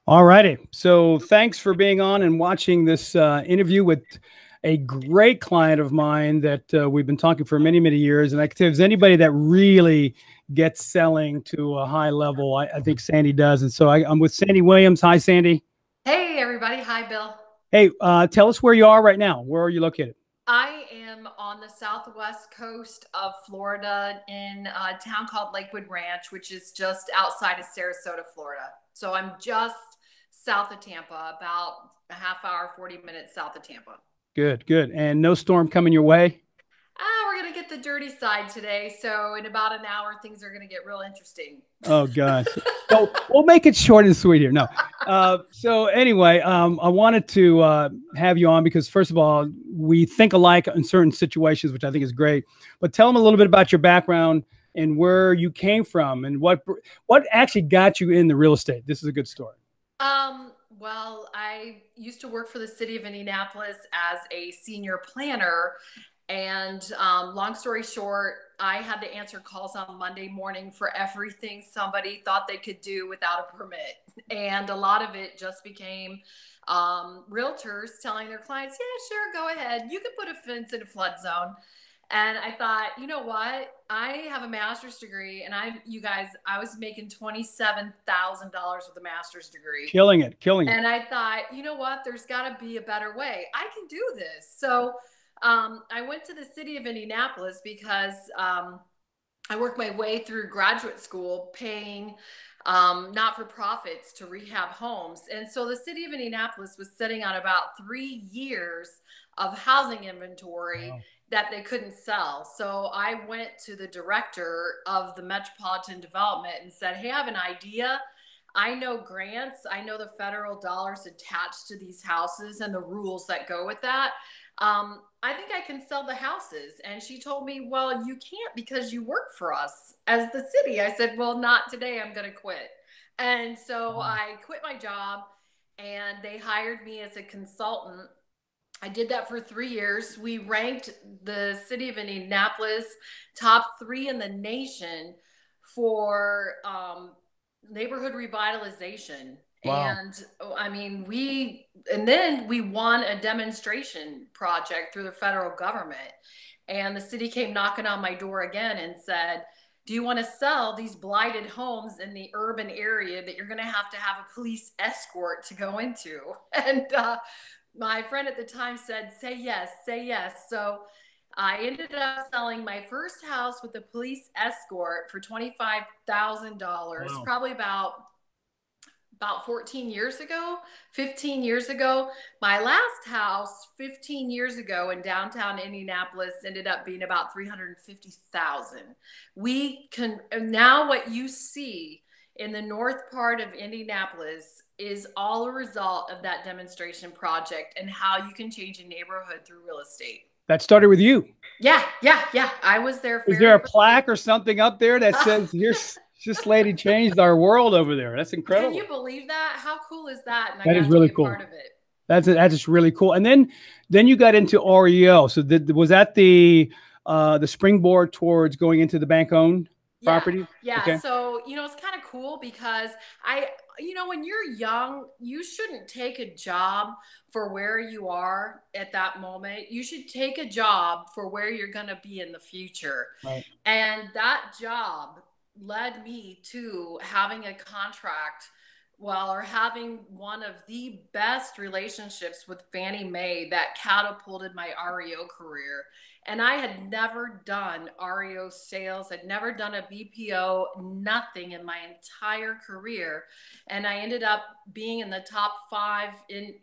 All righty. So thanks for being on and watching this interview with a great client of mine that we've been talking for many, many years. And I can tell you, if there's anybody that really gets selling to a high level, I think Sandy does. And so I'm with Sandy Williams. Hi, Sandy. Hey, everybody. Hi, Bill. Hey, tell us where you are right now. Where are you located? I am on the southwest coast of Florida in a town called Lakewood Ranch, which is just outside of Sarasota, Florida. So I'm just south of Tampa, about a half hour, 40 minutes south of Tampa. Good, good. And no storm coming your way? We're going to get the dirty side today. So in about an hour, things are going to get real interesting. Oh gosh. So we'll make it short and sweet here. No. So anyway, I wanted to have you on because first of all, we think alike in certain situations, which I think is great. But tell them a little bit about your background and where you came from and what actually got you in the real estate. This is a good story. Well, I used to work for the city of Indianapolis as a senior planner. And long story short, I had to answer calls on Monday morning for everything somebody thought they could do without a permit. And a lot of it just became realtors telling their clients, yeah, sure, go ahead. You can put a fence in a flood zone. And I thought, you know what? I have a master's degree, and I was making $27,000 with a master's degree. Killing it, killing it. And I thought, you know what? There's got to be a better way. I can do this. So I went to the city of Indianapolis because I worked my way through graduate school paying not-for-profits to rehab homes. And so the city of Indianapolis was sitting on about 3 years of housing inventory. Wow. That they couldn't sell. So I went to the director of the Metropolitan Development and said, hey, I have an idea. I know grants. I know the federal dollars attached to these houses and the rules that go with that. I think I can sell the houses. And she told me, well, you can't because you work for us as the city. I said, well, not today. I'm going to quit. And so I quit my job and they hired me as a consultant. I did that for 3 years. We ranked the city of Indianapolis top 3 in the nation for neighborhood revitalization. Wow. And I mean, then we won a demonstration project through the federal government. And the city came knocking on my door again and said, do you want to sell these blighted homes in the urban area that you're going to have a police escort to go into? And my friend at the time said, say yes, say yes. So I ended up selling my first house with a police escort for $25,000, wow. Probably about 14 years ago, 15 years ago. My last house 15 years ago in downtown Indianapolis ended up being about 350,000. We can now what you see in the north part of Indianapolis is all a result of that demonstration project and how you can change a neighborhood through real estate. That started with you. Yeah. I was there. Is there a plaque or something up there that says, here's this lady changed our world over there? That's incredible. Can you believe that? How cool is that? And that is really cool. Part of it. That's just really cool. And then you got into REO. So was that the springboard towards going into the bank-owned property? Yeah. Okay. So, it's kind of cool because when you're young, you shouldn't take a job for where you are at that moment. You should take a job for where you're going to be in the future. Right. And that job led me to having a contract or having one of the best relationships with Fannie Mae that catapulted my REO career. And I had never done REO sales. I'd never done a BPO, nothing in my entire career. And I ended up being in the top 5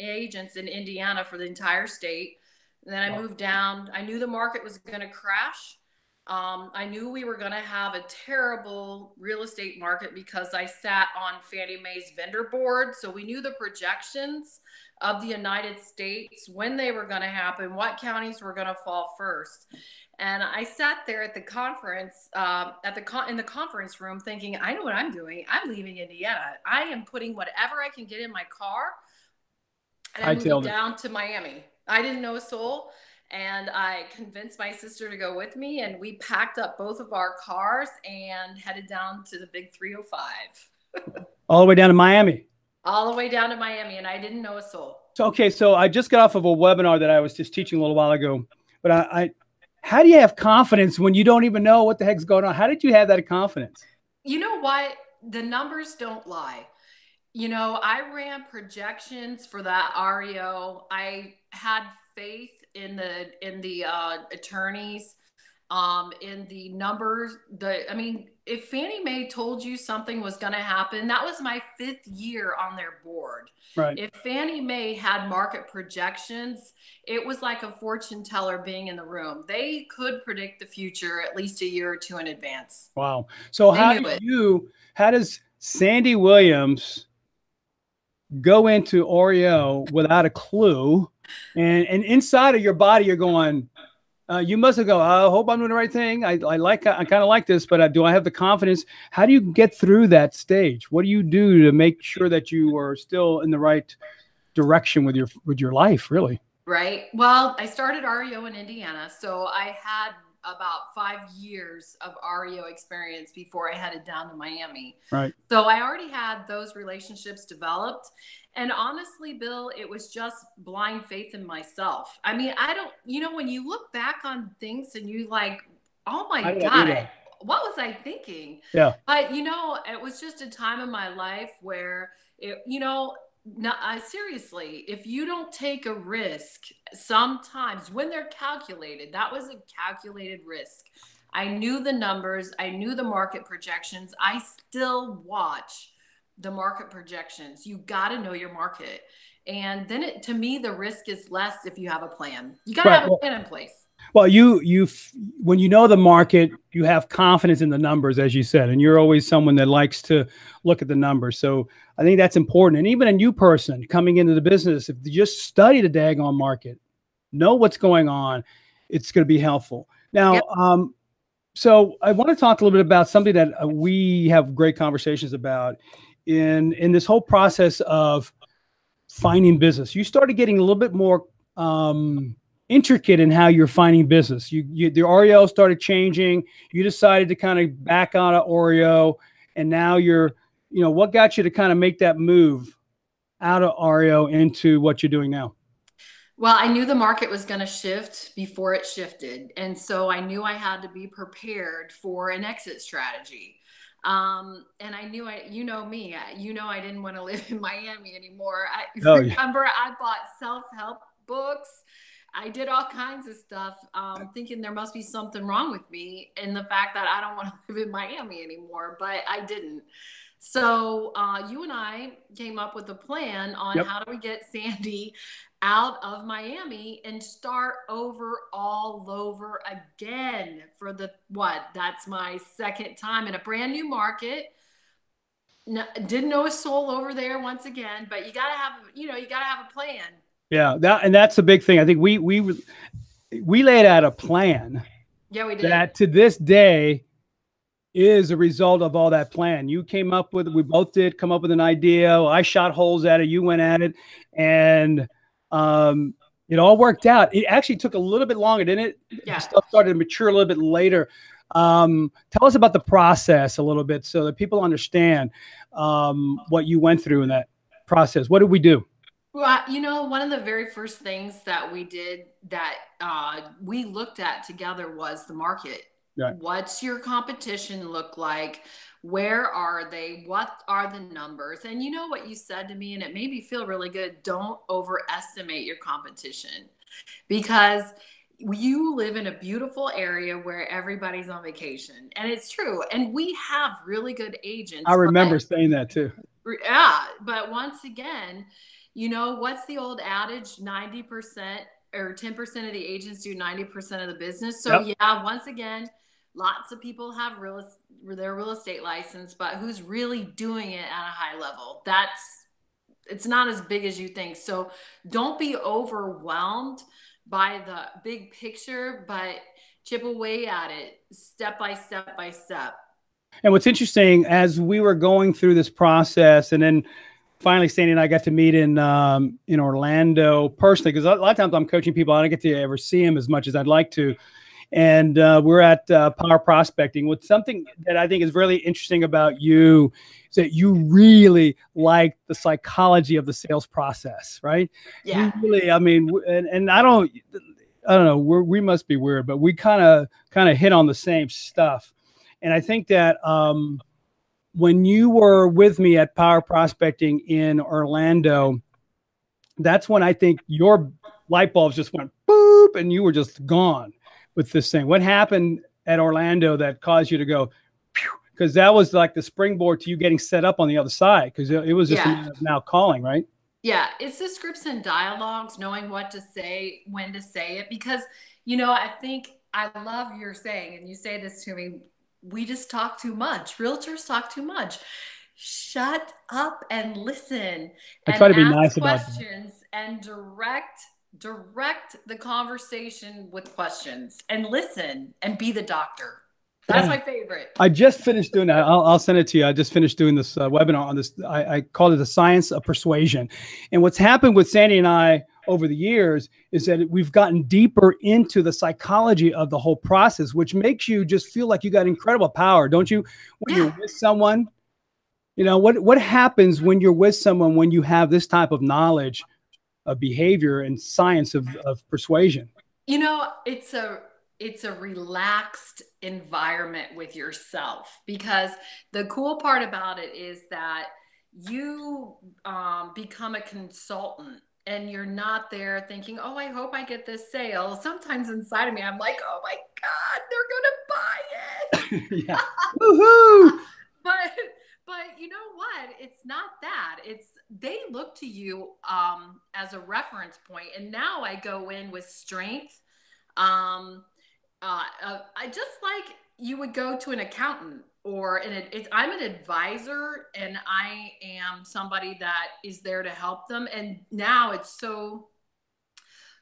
agents in Indiana for the entire state. And then I moved down. I knew the market was going to crash. I knew we were going to have a terrible real estate market because I sat on Fannie Mae's vendor board. So we knew the projections of the United States, when they were going to happen, what counties were going to fall first. And I sat there at the conference, in the conference room thinking, I know what I'm doing. I'm leaving Indiana. I am putting whatever I can get in my car. And I'm moving down to Miami. I didn't know a soul. And I convinced my sister to go with me, and we packed up both of our cars and headed down to the big 305. All the way down to Miami. all the way down to Miami, and I didn't know a soul. So, okay, so I just got off of a webinar that I was just teaching a little while ago, but how do you have confidence when you don't even know what the heck's going on? How did you have that confidence? You know what? The numbers don't lie. You know, I ran projections for that REO. I had faith in the attorneys, in the numbers. I mean, if Fannie Mae told you something was going to happen, that was my 5th year on their board. Right. If Fannie Mae had market projections, it was like a fortune teller being in the room. They could predict the future at least a year or two in advance. Wow. So They knew it. how does Sandy Williams go into Oreo without a clue, and inside of your body you're going, you must have go, I hope I'm doing the right thing. I kind of like this, but do I have the confidence? How do you get through that stage? What do you do to make sure that you are still in the right direction with your life, really? Right. Well, I started REO in Indiana, so I had about 5 years of REO experience before I headed down to Miami. Right. So I already had those relationships developed. And honestly, Bill, it was just blind faith in myself. I mean, I don't, you know, when you look back on things and you like, oh my God, what was I thinking? Yeah. But, you know, it was just a time in my life where it, you know, no, seriously, if you don't take a risk, sometimes when they're calculated, that was a calculated risk. I knew the numbers, I knew the market projections. I still watch the market projections. You got to know your market. And then to me, the risk is less if you have a plan. You got to have a plan in place. Well, when you know the market, you have confidence in the numbers, as you said, and you're always someone that likes to look at the numbers. So I think that's important. And even a new person coming into the business, if you just study the daggone market, know what's going on, it's going to be helpful. Now, yep. So I want to talk a little bit about something that we have great conversations about in this whole process of finding business. You started getting a little bit more intricate in how you're finding business. The Oreo started changing. You decided to kind of back out of Oreo, and now what got you to kind of make that move out of Oreo into what you're doing now? Well, I knew the market was going to shift before it shifted. And so I knew I had to be prepared for an exit strategy. And I knew you know me, I didn't want to live in Miami anymore. Remember I bought self-help books. I did all kinds of stuff, thinking there must be something wrong with me in the fact that I don't want to live in Miami anymore, but I didn't. So you and I came up with a plan on how do we get Sandy out of Miami and start over all over again for that's my 2nd time in a brand new market. No, didn't know a soul over there once again, but you got to have a plan. Yeah, that's a big thing. I think we laid out a plan. Yeah, we did. That to this day is a result of all that plan. We both did come up with an idea. I shot holes at it. You went at it, and it all worked out. It actually took a little bit longer, didn't it? Yeah. Stuff started to mature a little bit later. Tell us about the process a little bit so that people understand what you went through in that process. What did we do? Well, one of the very first things that we did that we looked at together was the market. Right. What's your competition look like? Where are they? What are the numbers? And you know what you said to me, and it made me feel really good. Don't overestimate your competition, because you live in a beautiful area where everybody's on vacation. And it's true. And we have really good agents. I remember saying that too. Yeah. But once again, what's the old adage? 90% or 10% of the agents do 90% of the business. So yeah, once again, lots of people have their real estate license, but who's really doing it at a high level? It's not as big as you think. So don't be overwhelmed by the big picture, but chip away at it step by step by step. And what's interesting, as we were going through this process, and then finally Sandy and I got to meet in Orlando personally, because a lot of times I'm coaching people, I don't get to ever see them as much as I'd like to. and we're at Power Prospecting. With something that I think is really interesting about you is that you really like the psychology of the sales process, right? Yeah. You really, I mean, and I don't know, we must be weird, but we kind of hit on the same stuff. And I think that when you were with me at Power Prospecting in Orlando, that's when I think your light bulbs just went boop and you were just gone with this thing. What happened at Orlando that caused you to go? Because that was like the springboard to you getting set up on the other side. Because it was just a Yeah. matter of now calling, right? Yeah, it's the scripts and dialogues, knowing what to say, when to say it. Because, I think I love your saying, and you say this to me, we just talk too much. Realtors talk too much. Shut up and listen I and try to be ask nice about that. questions and direct the conversation with questions and listen and be the doctor. That's Yeah. my favorite. I just finished doing that. I'll send it to you. I just finished doing this webinar on this. I call it the science of persuasion. And what's happened with Sandy and I over the years is that we've gotten deeper into the psychology of the whole process, which makes you just feel like you got incredible power, don't you? When Yeah. you're with someone, what happens when you're with someone when you have this type of knowledge of behavior and science of persuasion? It's a relaxed environment with yourself, because the cool part about it is that you become a consultant, and you're not there thinking, oh, I hope I get this sale. Sometimes inside of me, I'm like, oh my God, they're gonna buy it. Yeah. Woohoo! but but you know what, it's not that. It's they look to you as a reference point, and now I go in with strength. I just like you would go to an accountant, or I'm an advisor, and I am somebody that is there to help them. And now it's so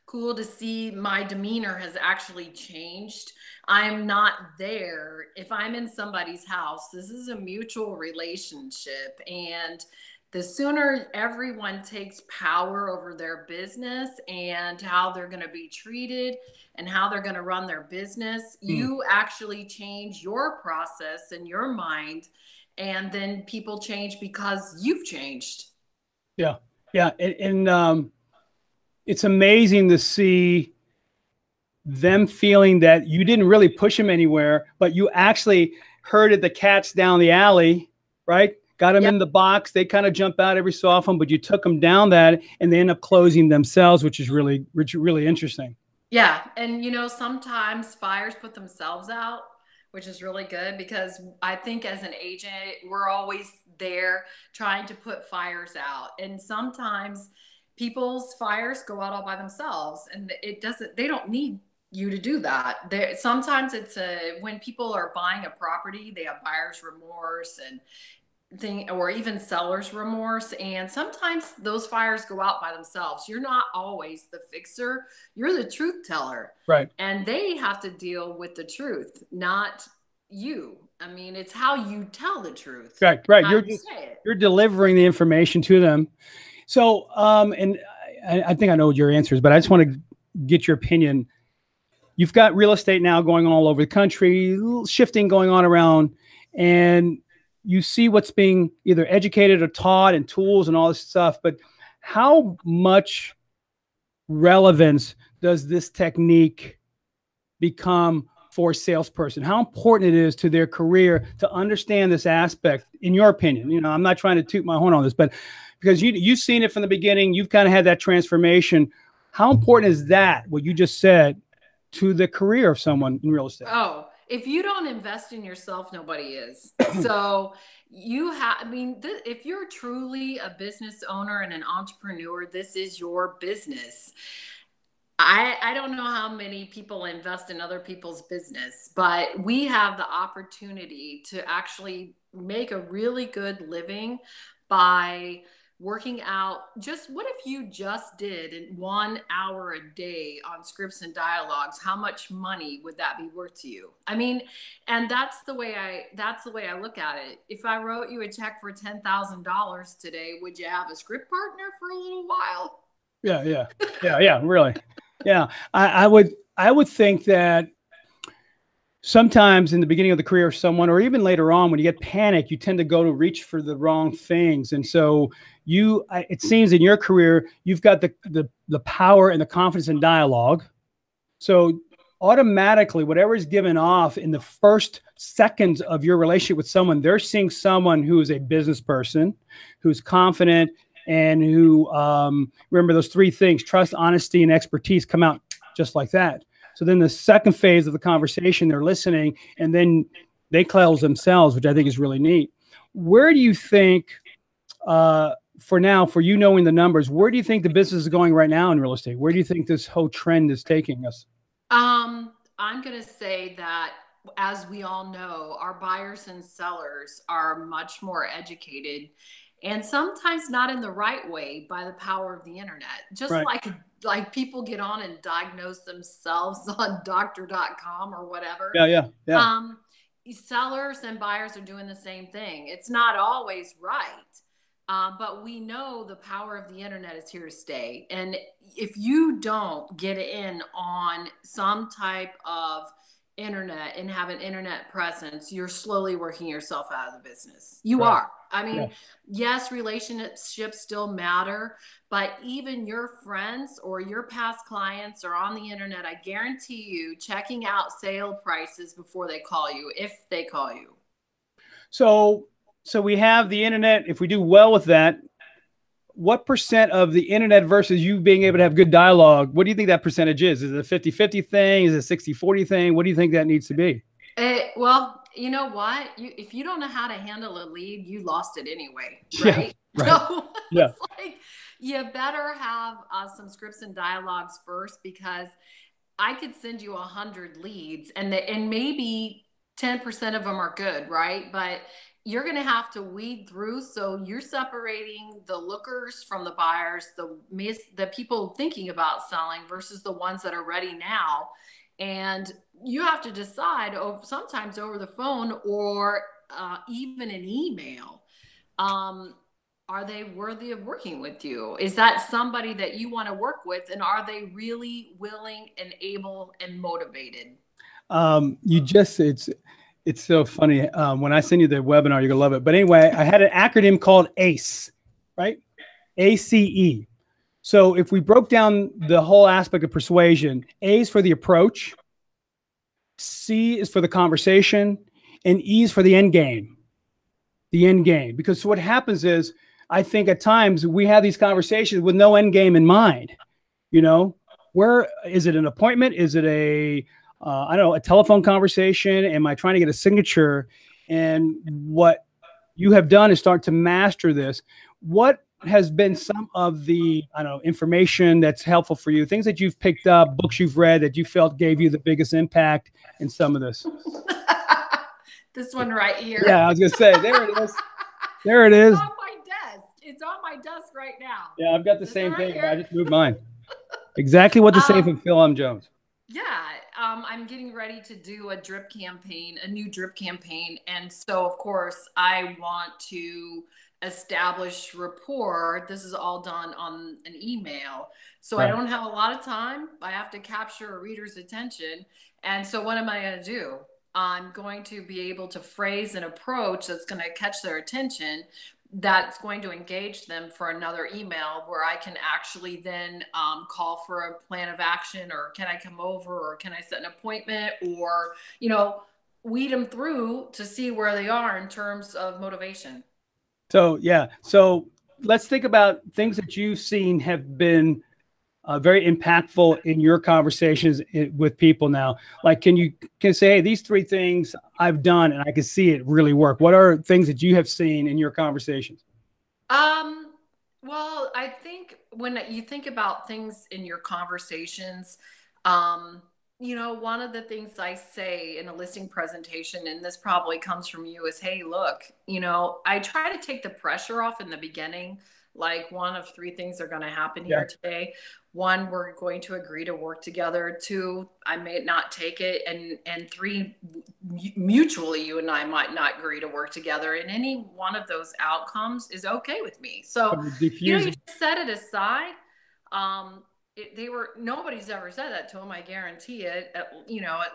cool to see my demeanor has actually changed. I'm not there. If I'm in somebody's house, this is a mutual relationship. And the sooner everyone takes power over their business and how they're going to be treated and how they're going to run their business, you actually change your process and your mind. And then people change because you've changed. Yeah. Yeah. And it's amazing to see them feeling that you didn't really push them anywhere, but you actually herded the cats down the alley, right? Got them Yep. in the box. They kind of jump out every so often, but you took them down that and they end up closing themselves, which is really interesting. Yeah. And sometimes fires put themselves out, which is really good, because I think as an agent, we're always there trying to put fires out. And sometimes people's fires go out all by themselves, and they don't need you to do that. Sometimes when people are buying a property, they have buyer's remorse and or even seller's remorse, and sometimes those fires go out by themselves. You're not always the fixer, you're the truth teller, Right. and they have to deal with the truth, not you. I mean, it's how you tell the truth, Right. how you say it. You're delivering the information to them. So, and I think I know what your answer is, but I just want to get your opinion. You've got real estate now going on all over the country, shifting going on around, and you see what's being either educated or taught and tools and all this stuff. But how much relevance does this technique become for a salesperson? How important it is to their career to understand this aspect, in your opinion? I'm not trying to toot my horn on this, but because you've seen it from the beginning, you've kind of had that transformation. How important is that, what you just said, to the career of someone in real estate? Oh, if you don't invest in yourself, nobody is. So if you're truly a business owner and an entrepreneur, this is your business. I don't know how many people invest in other people's business, but we have the opportunity to actually make a really good living by working out. Just what if you just did in 1 hour a day on scripts and dialogues? How much money would that be worth to you? I mean, and that's the way I look at it. If I wrote you a check for $10,000 today, would you have a script partner for a little while? Yeah, really. Yeah, I would think that sometimes in the beginning of the career of someone, or even later on, when you get panic, you tend to go to reach for the wrong things. And so it seems in your career, you've got the power and the confidence in dialogue. So automatically, whatever is given off in the first seconds of your relationship with someone, they're seeing someone who is a business person, who's confident, and who, remember those three things: trust, honesty, and expertise come out just like that. So then the second phase of the conversation, they're listening, and then they close themselves, which I think is really neat. Where do you think, for now, for you knowing the numbers, where do you think the business is going right now in real estate? Where do you think this whole trend is taking us? I'm going to say that, as we all know, our buyers and sellers are much more educated, and sometimes not in the right way, by the power of the internet. Just Right. like people get on and diagnose themselves on doctor.com or whatever. Yeah, yeah, yeah. Um, Sellers and buyers are doing the same thing. It's not always right. But we know the power of the internet is here to stay. And if you don't get in on some type of internet and have an internet presence, you're slowly working yourself out of the business. You Right. are. I mean, Yeah. yes, relationships still matter, but even your friends or your past clients are on the internet. I guarantee you checking out sale prices before they call you, if they call you. So, so we have the internet. If we do well with that, what percent of the internet versus you being able to have good dialogue, what do you think that percentage is? Is it a 50-50 thing? Is it a 60-40 thing? What do you think that needs to be? Well, you know what? If you don't know how to handle a lead, you lost it anyway, Yeah, right? right. So Yeah. it's like you better have some scripts and dialogues first, because I could send you 100 leads, and maybe 10% of them are good, right? But you're going to have to weed through. So you're separating the lookers from the buyers, the people thinking about selling versus the ones that are ready now. And you have to decide, sometimes over the phone, or even an email. Um, are they worthy of working with you? Is that somebody that you want to work with? And are they really willing and able and motivated? You just it's so funny. When I send you the webinar, you're gonna love it. But anyway, I had an acronym called ACE, right? ACE. So if we broke down the whole aspect of persuasion, A is for the approach, C is for the conversation, and E is for the end game. The end game. Because what happens is, I think at times we have these conversations with no end game in mind. You know, where is it? An appointment? Is it I don't know, a telephone conversation? Am I trying to get a signature? And what you have done is start to master this. What has been some of the, I don't know, information that's helpful for you, things that you've picked up, books you've read that you felt gave you the biggest impact in some of this? This one right here. Yeah, I was gonna say, there it is. There it is. It's on my desk. It's on my desk right now. Yeah, I've got the This same one right thing, but I here. just moved mine. Exactly what to say from Phil M. Jones. Yeah, I'm getting ready to do a drip campaign, a new drip campaign. And so, of course, I want to establish rapport. This is all done on an email. So I Right. don't have a lot of time. I have to capture a reader's attention. And so, what am I going to do? I'm going to be able to phrase an approach that's going to catch their attention, that's going to engage them for another email, where I can actually then call for a plan of action, or can I come over, or can I set an appointment, or, weed them through to see where they are in terms of motivation. So, yeah. So let's think about things that you've seen have been very impactful in your conversations with people now. Like, can you say, hey, these three things I've done and I can see it really work? What are things that you have seen in your conversations? Well, I think when you think about things in your conversations, um, one of the things I say in a listing presentation, and this probably comes from you, is, hey, look, I try to take the pressure off in the beginning. Like, one of three things are going to happen here today. One, we're going to agree to work together. Two, I may not take it. And three, mutually, you and I might not agree to work together. And any one of those outcomes is okay with me. So, you Diffusing. just set it aside. nobody's ever said that to them. I guarantee it. At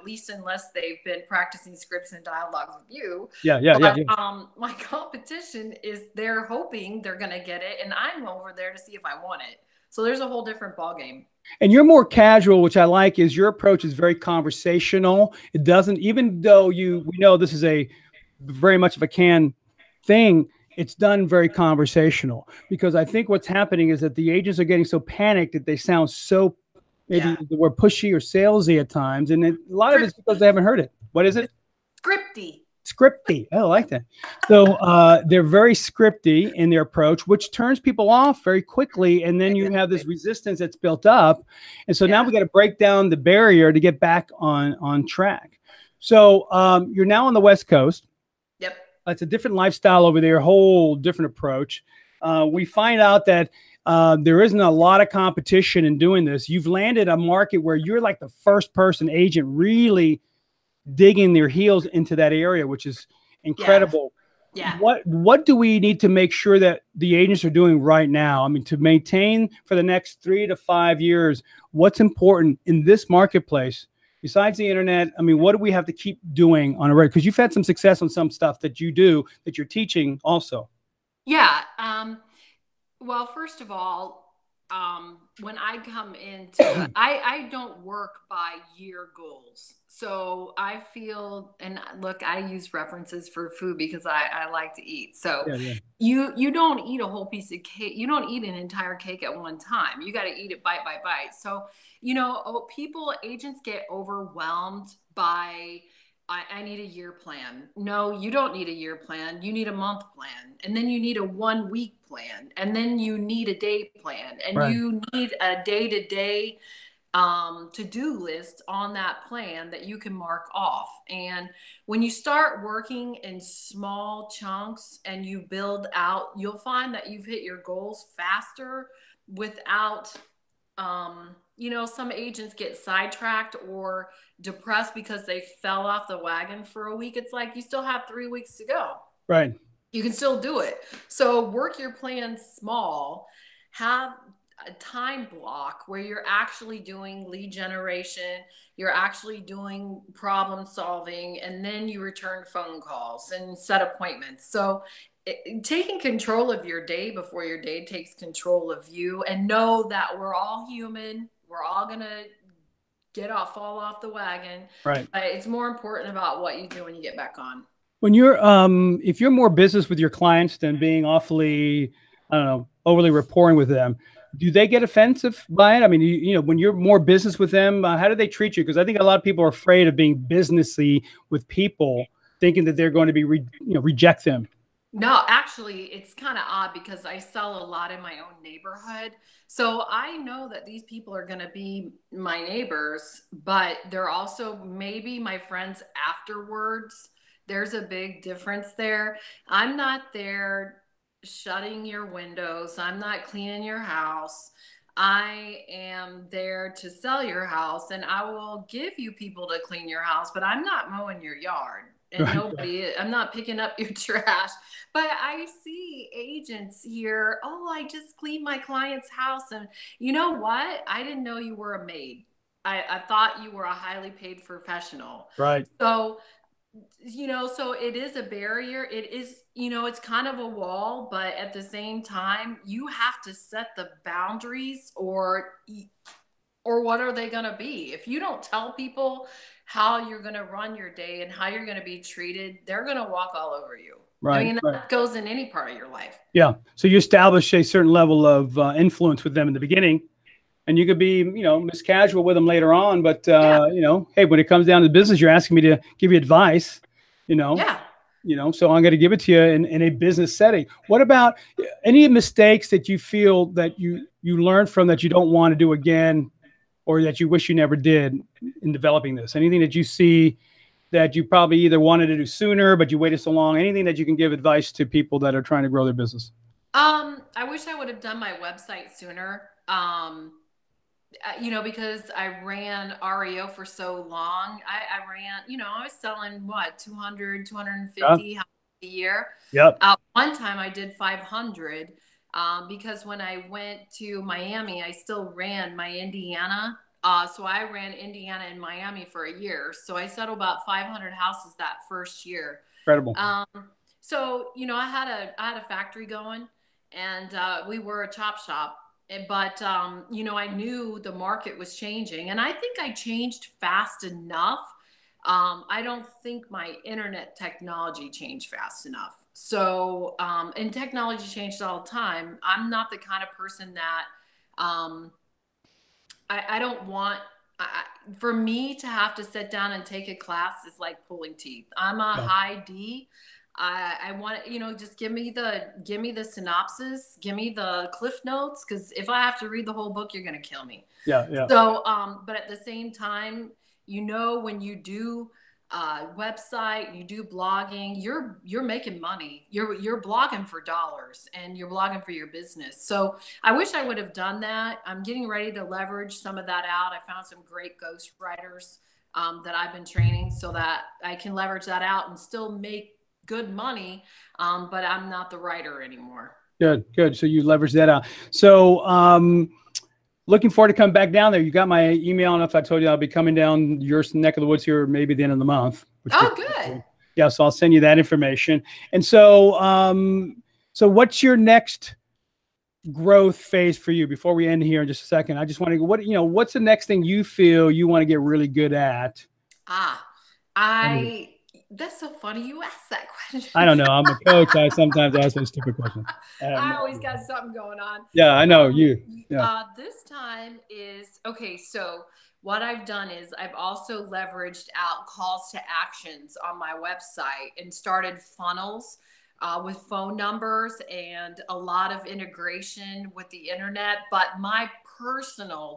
least unless they've been practicing scripts and dialogues with you. Yeah, yeah, yeah, But yeah. my competition is they're hoping they're gonna get it, and I'm over there to see if I want it. So there's a whole different ballgame. And you're more casual, which I like, is your approach is very conversational. It doesn't, even though we know this is a very much of a canned thing, it's done very conversational, because I think what's happening is that the agents are getting so panicked that they sound so, maybe Yeah. the word pushy or salesy at times. And a lot of it's because they haven't heard it. What is it? Scripty. Scripty. Oh, I like that. So they're very scripty in their approach, which turns people off very quickly. And then you have this resistance that's built up. And so now we got to break down the barrier to get back on track. So you're now on the West Coast. Yep. It's a different lifestyle over there, whole different approach. We find out that there isn't a lot of competition in doing this. You've landed a market where you're like the first person agent really digging their heels into that area, which is incredible. Yeah. What do we need to make sure that the agents are doing right now? I mean, to maintain for the next 3 to 5 years, what's important in this marketplace besides the internet? I mean, what do we have to keep doing on a regular? Because you've had some success on some stuff that you do that you're teaching also. Yeah. Well, first of all, when I come into, I don't work by year goals. So I feel, and look, I use references for food because I like to eat. So Yeah. you don't eat a whole piece of cake. You don't eat an entire cake at one time. You got to eat it bite by bite. So, agents get overwhelmed by, I need a year plan. No, you don't need a year plan. You need a month plan. And then you need a 1 week plan. And then you need a day plan. And Right. you need a day to day to-do list on that plan that you can mark off. And when you start working in small chunks and you build out, you'll find that you've hit your goals faster without some agents get sidetracked or depressed because they fell off the wagon for a week. It's like you still have 3 weeks to go. Right. You can still do it. So work your plan small, have a time block where you're actually doing lead generation, you're actually doing problem solving, and then you return phone calls and set appointments. So taking control of your day before your day takes control of you, and know that we're all human. We're all going to fall off the wagon. Right. But it's more important about what you do when you get back on. When you're if you're more business with your clients than being awfully, I don't know, overly rapport with them, do they get offensive by it? I mean, when you're more business with them, how do they treat you? Because I think a lot of people are afraid of being businessy with people, thinking that they're going to be reject them. No, actually, it's kind of odd because I sell a lot in my own neighborhood. So I know that these people are going to be my neighbors, but they're also maybe my friends afterwards. There's a big difference there. I'm not there shutting your windows, I'm not cleaning your house. I am there to sell your house, and I will give you people to clean your house, but I'm not mowing your yard. And Right. I'm not picking up your trash. But I see agents here, oh, I just cleaned my client's house. And you know what? I didn't know you were a maid. I thought you were a highly paid professional. Right. So, so it is a barrier. It is, it's kind of a wall, but at the same time, you have to set the boundaries, or what are they going to be? If you don't tell people how you're going to run your day and how you're going to be treated, they're going to walk all over you. I Right. mean, Right. that goes in any part of your life. Yeah. So you establish a certain level of influence with them in the beginning, and you could be, Miss Casual with them later on. But, hey, when it comes down to business, you're asking me to give you advice, Yeah. So I'm going to give it to you in a business setting. What about any mistakes that you feel that you learned from that you don't want to do again, or that you wish you never did in developing this? Anything that you see that you probably either wanted to do sooner, but you waited so long? Anything that you can give advice to people that are trying to grow their business? I wish I would have done my website sooner. Because I ran REO for so long. I ran, I was selling what, 200, Yeah. 250 a year. Yep. One time I did 500. because when I went to Miami, I still ran my Indiana. So I ran Indiana and Miami for a year. So I settled about 500 houses that first year. Incredible. Um, so I had a factory going, and we were a chop shop. But I knew the market was changing, and I think I changed fast enough. I don't think my internet technology changed fast enough. So, and technology changes all the time. I'm not the kind of person that um, I don't want. For me to have to sit down and take a class is like pulling teeth. I'm a Yeah. high D. I want just give me the synopsis, give me the cliff notes, because if I have to read the whole book, you're gonna kill me. Yeah. Yeah. So, but at the same time, when you do website, you do blogging, you're making money. You're blogging for dollars, and you're blogging for your business. So I wish I would have done that. I'm getting ready to leverage some of that out. I found some great ghost writers that I've been training, so that I can leverage that out and still make good money. But I'm not the writer anymore. Good. Good. So you leverage that out. So, looking forward to coming back down there. You got my email. I don't know if I told you I'll be coming down your neck of the woods here maybe the end of the month. Oh, good. Yeah, so I'll send you that information. And so, so what's your next growth phase for you? Before we end here in just a second, I just want to go. What's the next thing you feel you want to get really good at? That's so funny you asked that question. I don't know. I'm a coach. I sometimes ask those stupid questions. I always got something going on. Yeah, I know you. Yeah. This time is okay. So what I've done is I've also leveraged out calls to actions on my website and started funnels with phone numbers and a lot of integration with the internet. But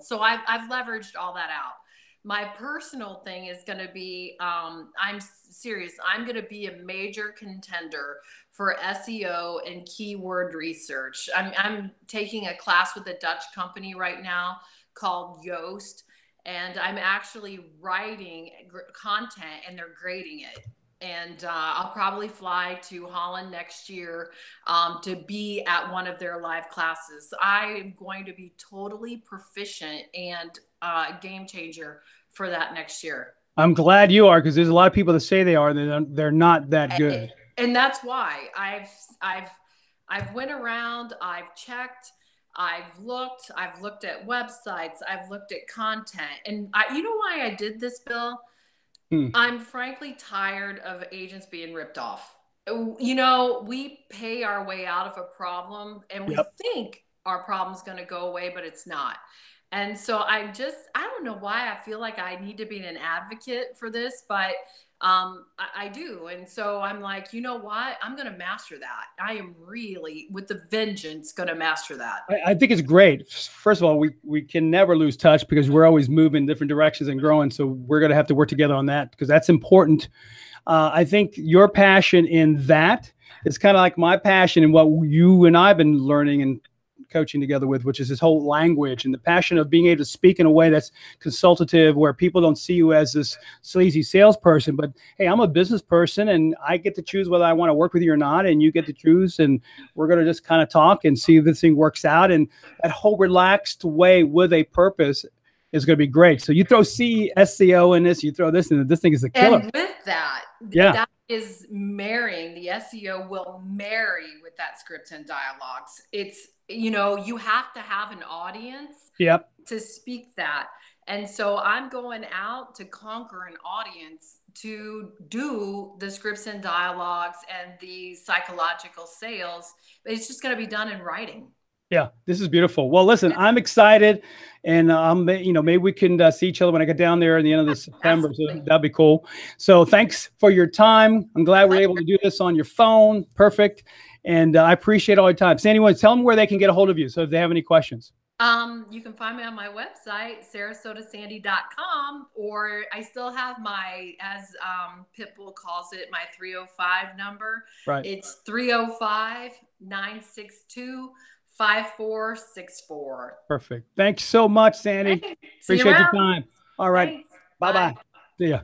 so I've leveraged all that out. My personal thing is going to be, I'm serious. I'm going to be a major contender for SEO and keyword research. I'm taking a class with a Dutch company right now called Yoast, and I'm actually writing content and they're grading it. And I'll probably fly to Holland next year to be at one of their live classes. I am going to be totally proficient and game changer for that next year. I'm glad you are, because there's a lot of people that say they are, they're not that good. And that's why I've went around, I've checked, I've looked at websites, I've looked at content, and you know why I did this, Bill? I'm frankly tired of agents being ripped off. We pay our way out of a problem, and we think our problem's going to go away, but it's not. And so I don't know why I feel like I need to be an advocate for this, but I do. And so I'm like, you know what? I'm going to master that. I am really, with the vengeance, going to master that. I think it's great. First of all, we can never lose touch because we're always moving different directions and growing. So we're going to have to work together on that because that's important. I think your passion in that is kind of like my passion in what you and I've been learning and coaching together with, which is this whole language and the passion of being able to speak in a way that's consultative, where people don't see you as this sleazy salesperson, but hey, I'm a business person and I get to choose whether I want to work with you or not, and you get to choose, and we're going to just kind of talk and see if this thing works out. And that whole relaxed way with a purpose is going to be great. So you throw SEO in this, you throw this in, this thing is a killer. And with that, that is marrying, the SEO will marry with that scripts and dialogues. It's, you have to have an audience to speak that. And so I'm going out to conquer an audience to do the scripts and dialogues and the psychological sales. It's just going to be done in writing. Yeah, this is beautiful. Well, listen, I'm excited, and maybe we can see each other when I get down there at the end of this September. So that'd be cool. So thanks for your time. I'm glad we're able to do this on your phone. Perfect. And I appreciate all your time. Sandy, tell them where they can get a hold of you. So if they have any questions. You can find me on my website, sarasotasandy.com, or I still have as Pitbull calls it, my 305 number. Right. It's 305-962-5464. Perfect. Thanks so much, Sandy. Appreciate your time. All right. Bye-bye. See ya.